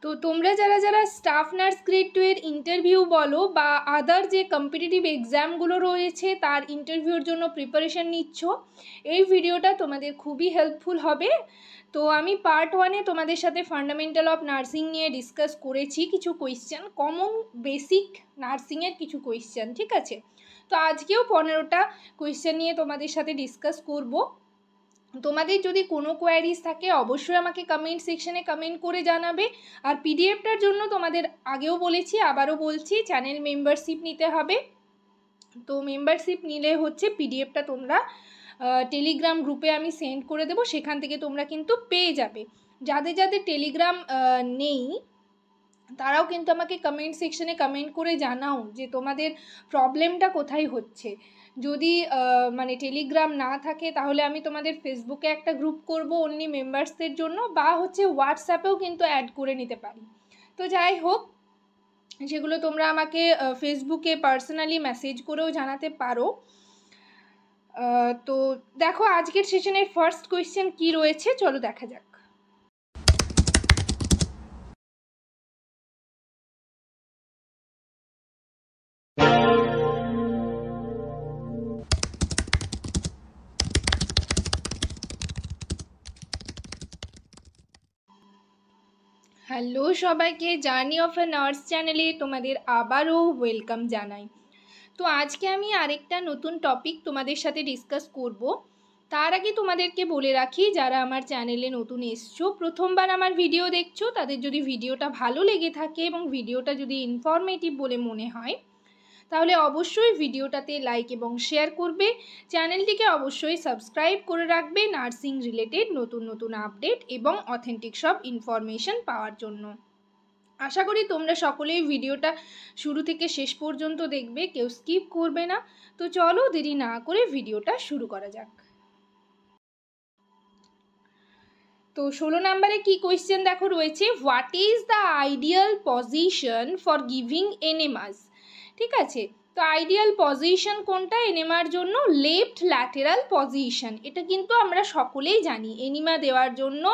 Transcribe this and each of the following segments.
তো তোমরা যারা যারা স্টাফ নার্স গ্রেড 2 এর ইন্টারভিউ বলো বা আদার যে কম্পিটিটিভ এক্সামগুলো রয়েছে তার ইন্টারভিউর জন্য প্রিপারেশন নিচ্ছ, এই ভিডিওটা তোমাদের খুবই হেল্পফুল হবে। তো আমি পার্ট 1-এ তোমাদের সাথে ফান্ডামেন্টাল অফ নার্সিং নিয়ে ডিসকাস করেছি, কিছু কোয়েশ্চেন, কমন বেসিক নার্সিংয়ের কিছু কোয়েশ্চেন, ঠিক আছে। তো আজকেও 15টা কোয়েশ্চেন নিয়ে তোমাদের সাথে ডিসকাস করব। তোমাদের যদি কোনো কোয়ারিজ থাকে অবশ্যই আমাকে কমেন্ট সেকশনে কমেন্ট করে জানাবে। আর পিডিএফটার জন্য তোমাদের আগেও বলেছি, আবারও বলছি, চ্যানেল মেম্বারশিপ নিতে হবে। তো মেম্বারশিপ নিলে হচ্ছে পিডিএফটা তোমরা টেলিগ্রাম গ্রুপে আমি সেন্ড করে দেবো, সেখান থেকে তোমরা কিন্তু পেয়ে যাবে। যাদের যাদের টেলিগ্রাম নেই তারাও কিন্তু আমাকে কমেন্ট সেকশনে কমেন্ট করে জানাও যে তোমাদের প্রবলেমটা কোথায় হচ্ছে। যদি মানে টেলিগ্রাম না থাকে তাহলে আমি তোমাদের ফেসবুকে একটা গ্রুপ করব অনলি মেম্বার্সদের জন্য, বা হচ্ছে হোয়াটসঅ্যাপেও কিন্তু অ্যাড করে নিতে পারি। তো যাই হোক, সেগুলো তোমরা আমাকে ফেসবুকে পার্সোনালি মেসেজ করেও জানাতে পারো। তো দেখো আজকের সেশনের ফার্স্ট কোয়েশ্চেন কি রয়েছে, চলো দেখা যাক। হ্যালো সবাইকে, জার্নি অফ এ নার্স চ্যানেলে তোমাদের আবারও ওয়েলকাম জানাই। তো আজকে আমি আরেকটা নতুন টপিক তোমাদের সাথে ডিসকাস করব। তার আগে তোমাদেরকে বলে রাখি, যারা আমার চ্যানেলে নতুন এসছো, প্রথমবার আমার ভিডিও দেখছো, তাদের যদি ভিডিওটা ভালো লেগে থাকে এবং ভিডিওটা যদি ইনফরমেটিভ বলে মনে হয় তাহলে অবশ্যই ভিডিওটাতে লাইক এবং শেয়ার করবে। চ্যানেলটিকে অবশ্যই সাবস্ক্রাইব করে রাখবে নার্সিং রিলেটেড নতুন নতুন আপডেট এবং অথেন্টিক সব ইনফরমেশন পাওয়ার জন্য। আশা করি তোমরা সকলেই ভিডিওটা শুরু থেকে শেষ পর্যন্ত দেখবে, কেউ স্কিপ করবে না। তো চলো দেরি না করে ভিডিওটা শুরু করা যাক। তো 16 নম্বরে কি কোয়েশ্চেন দেখো রয়েছে, what is the ideal position for giving enemas. ঠিক আছে, তো আইডিয়াল পজিশন কোনটা এনএমার জন্য? Left lateral position. এটা কিন্তু আমরা সকলেই জানি, এনিমা দেওয়ার জন্য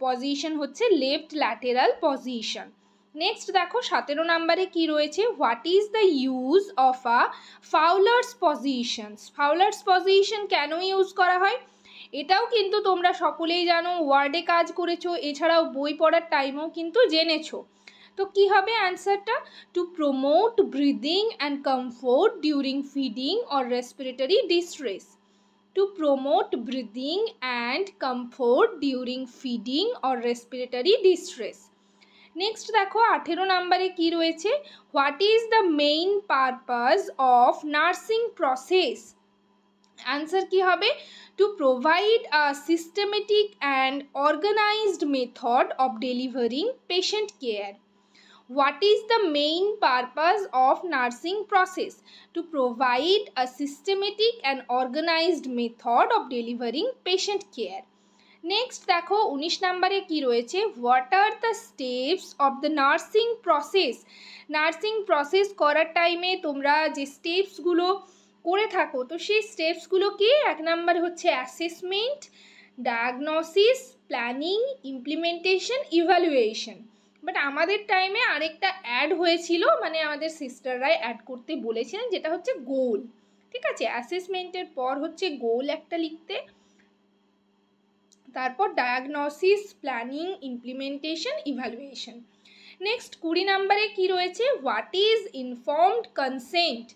পজিশন হচ্ছে লেফট ল্যাটেরাল পজিশন। নেক্সট দেখো 17 নম্বরে কি রয়েছে, what is the use of a Fowler's position. Fowler's position কেন ইউজ করা হয় এটাও কিন্তু তোমরা সকলেই জানো, ওয়ার্ডে কাজ করেছো, এছাড়াও বই পড়ার টাইমেও কিন্তু জেনেছো। তো কি হবে অ্যান্সারটা? To promote breathing and comfort during feeding or respiratory distress. To promote breathing and comfort during feeding or respiratory distress. Next দেখো 18 নম্বরে কি রয়েছে, what is the main purpose of nursing process. Answer কি হবে? To provide a systematic and organised method of delivering patient care. What is the main purpose of nursing process? To provide a systematic and organized method of delivering patient care. Next দেখো 19 নম্বরে কি রয়েছে, what are the steps of the nursing process. Nursing process করার টাইমে তোমরা যে স্টেপসগুলো করে থাকো, তো সেই স্টেপসগুলো কি? 1 নম্বর হচ্ছে assessment, diagnosis, planning, implementation, evaluation. But আমাদের টাইমে আরেকটা অ্যাড হয়েছিল, মানে আমাদের সিস্টাররাই অ্যাড করতে বলেছিলেন, যেটা হচ্ছে গোল। ঠিক আছে, অ্যাসেসমেন্টের পর হচ্ছে গোল একটা লিখতে, তারপর diagnosis, planning, implementation, evaluation. Next 20 নম্বরে কি রয়েছে, হোয়াট ইজ ইনফর্মড কনসেন্ট।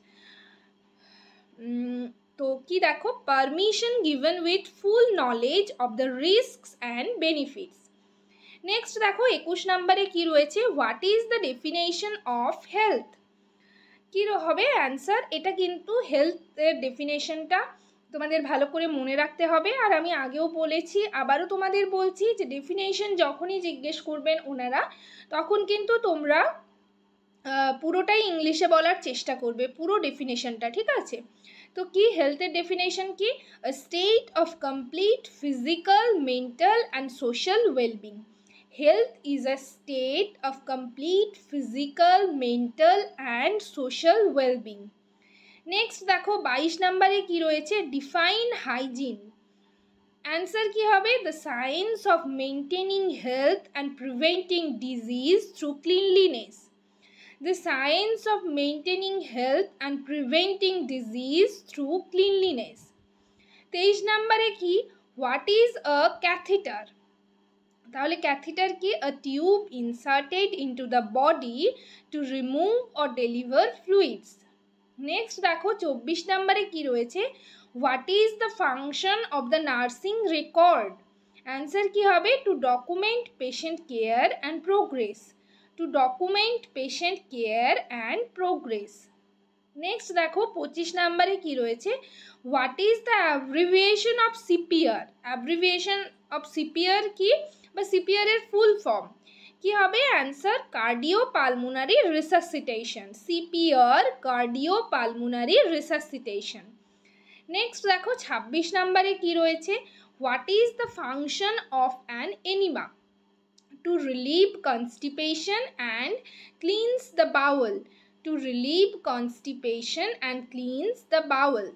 তো কি দেখো, permission given with full knowledge of the risks and benefits. Next দেখো 21 নম্বরে কি রয়েছে, what is the definition of health. কী হবে অ্যান্সার? এটা কিন্তু হেলথের ডেফিনেশনটা তোমাদের ভালো করে মনে রাখতে হবে। আর আমি আগেও বলেছি, আবারও তোমাদের বলছি, যে ডেফিনেশন যখনই জিজ্ঞেস করবেন ওনারা, তখন কিন্তু তোমরা পুরোটাই ইংলিশে বলার চেষ্টা করবে, পুরো ডেফিনেশনটা, ঠিক আছে। তো কি হেলথের ডেফিনেশন কি? A state of complete physical, mental and social wellbeing. Health is a state of complete physical, mental and social well-being. Next দেখো 22 নম্বরে কি রয়েছে, define hygiene. অ্যান্সার কি হবে? The science of maintaining health and preventing disease through cleanliness. The science of maintaining health and preventing disease through cleanliness. 23 নম্বরে কি? What is a catheter? তাহলে catheter কি? A tube inserted into the body to remove or deliver fluids. Next দেখো 24 নম্বরে কি রয়েছে? What is the function of the nursing record? Answer কি হবে? To document patient care and progress. To document patient care and progress. Next দেখো 25 নম্বরে কি রয়েছে? What is the abbreviation of CPR? Abbreviation of CPR কি? বা CPR এর full form কি হবে? Answer cardiopulmonary resuscitation. CPR cardiopulmonary resuscitation. Next দেখো 26 নম্বরে কি রয়েছে? What is the function of an enema? To relieve constipation and cleanse the bowel. To relieve constipation and cleanse the bowel.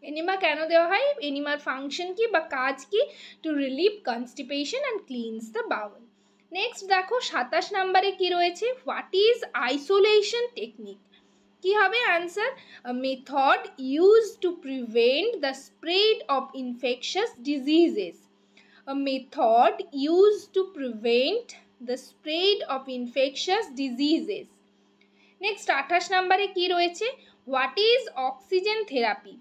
Enema কেন দেওয়া হয়? এনিমার ফাংশন কি বা কাজ কি? To relieve constipation and cleanse the bowel. Next দেখো 27 নম্বরে কি রয়েছে? What is isolation technique? কি হবে answer? A method use to prevent the spread of infectious diseases. A method used to prevent the spread of infectious diseases. Next 28 নম্বরে কি রয়েছে? What is oxygen therapy?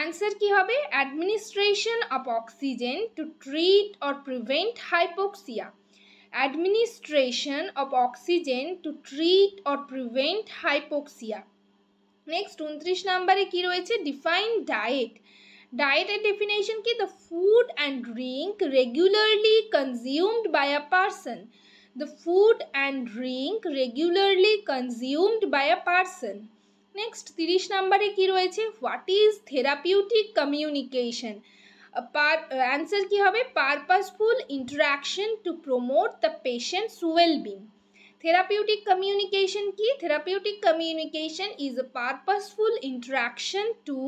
Answer কি হবে? Administration of oxygen to treat or prevent hypoxia. Administration of oxygen to treat or prevent hypoxia. Next 29 নম্বরে কি রয়েছে? Define diet. Diet definition ki? The food and drink regularly consumed by a person. The food and drink regularly consumed by a person. Next 30 নম্বরে কি রয়েছে? What is therapeutic communication? Answer কি হবে? Purposeful interaction to promote the patient's well-being. Therapeutic communication কি? Therapeutic communication is a purposeful interaction to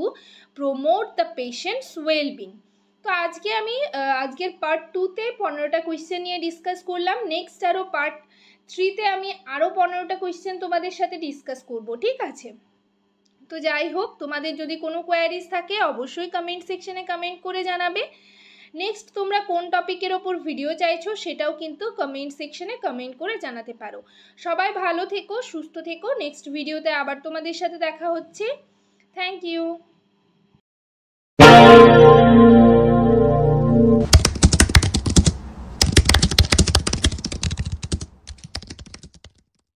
promote the patient's well-being. তো আজকে আমি আজকের পার্ট 2তে 15টা কোয়েশ্চেন নিয়ে ডিসকাস করলাম। নেক্সট আরও পার্ট 3তে আমি আরও 15টা কোয়েশ্চেন তোমাদের সাথে ডিসকাস করব, ঠিক আছে? তো যাই হোক, তোমাদের যদি কোনো কোয়ারিজ থাকে অবশ্যই কমেন্ট সেকশনে কমেন্ট করে জানাবে। নেক্সট তোমরা কোন টপিকের ওপর ভিডিও চাইছো সেটাও কিন্তু কমেন্ট সেকশনে কমেন্ট করে জানাতে পারো। সবাই ভালো থেকো, সুস্থ থেকো। নেক্সট ভিডিওতে আবার তোমাদের সাথে দেখা হচ্ছে। Thank you.